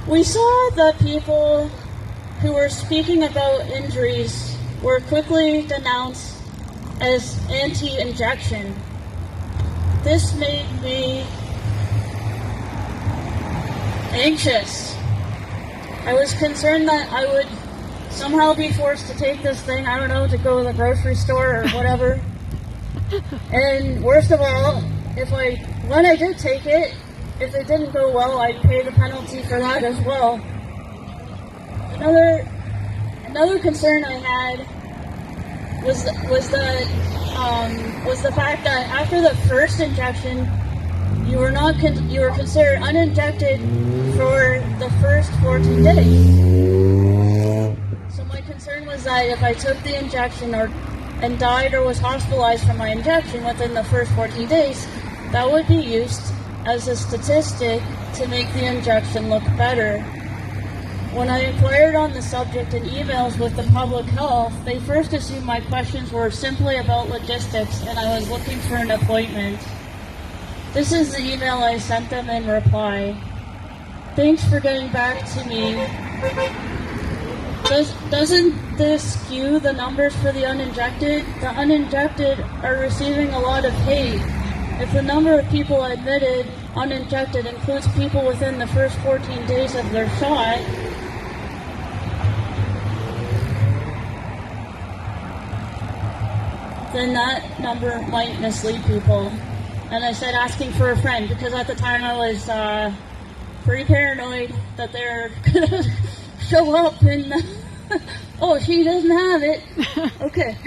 We saw that people who were speaking about injuries were quickly denounced as anti-injection. This made me anxious. I was concerned that I would somehow be forced to take this thing, I don't know, to go to the grocery store or whatever. And worst of all, when I did take it, if it didn't go well, I'd pay the penalty for that as well. Another concern I had was the fact that after the first injection, you were considered uninjected for the first 14 days. So my concern was that if I took the injection and died or was hospitalized from my injection within the first 14 days, that would be used as a statistic to make the injection look better. When I inquired on the subject in emails with the public health, they first assumed my questions were simply about logistics and I was looking for an appointment. This is the email I sent them in reply. Thanks for getting back to me. Doesn't this skew the numbers for the uninjected? The uninjected are receiving a lot of hate. If the number of people admitted uninjected includes people within the first 14 days of their shot, then that number might mislead people. And I said asking for a friend, because at the time I was pretty paranoid that they're going to show up and, oh, she doesn't have it. Okay.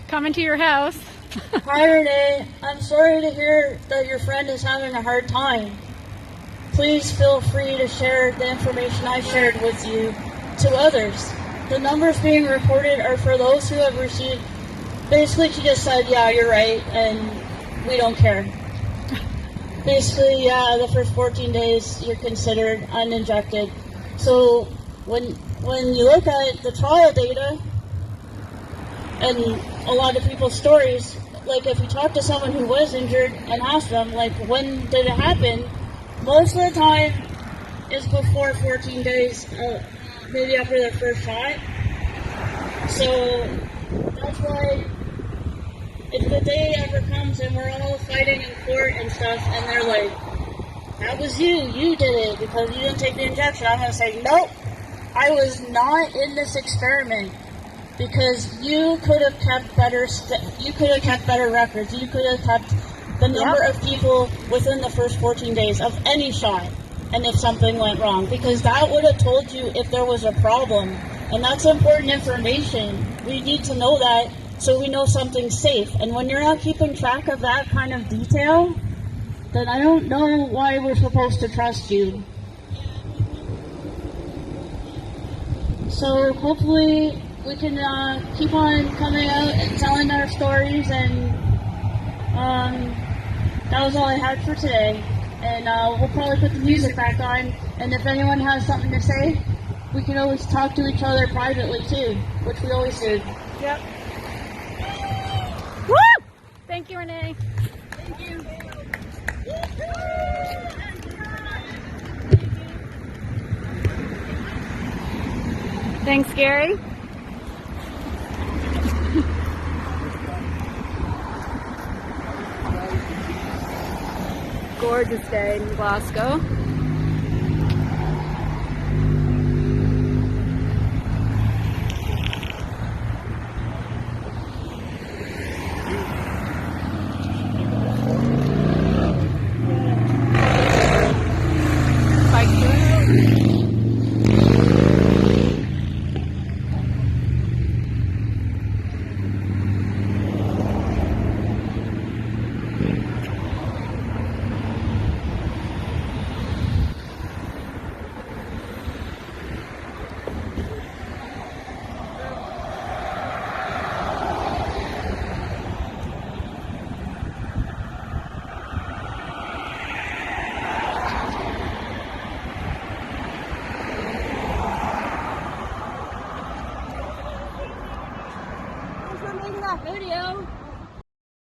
Coming to your house. Hi Renee, I'm sorry to hear that your friend is having a hard time. Please feel free to share the information I shared with you to others. The numbers being reported are for those who have received. Basically, she just said, yeah, you're right, and we don't care. Basically, yeah, the first 14 days you're considered uninjected. So when you look at the trial data and a lot of people's stories, like if you talk to someone who was injured and ask them, like, when did it happen? Most of the time is before 14 days, maybe after their first shot. So that's why if the day ever comes and we're all fighting in court and stuff and they're like, that was you did it because you didn't take the injection, I'm going to say, nope, I was not in this experiment. Because you could have kept better records. You could have kept the number of people within the first 14 days of any shot, and if something went wrong, because that would have told you if there was a problem, and that's important information. We need to know that so we know something's safe. And when you're not keeping track of that kind of detail, then I don't know why we're supposed to trust you. So hopefully we can keep on coming out and telling our stories, and that was all I had for today. And we'll probably put the music back on, and if anyone has something to say, we can always talk to each other privately too, which we always do. Yep. Woo! Thank you, Renee. Thank you. Thanks, Gary. Gorgeous day in Glasgow.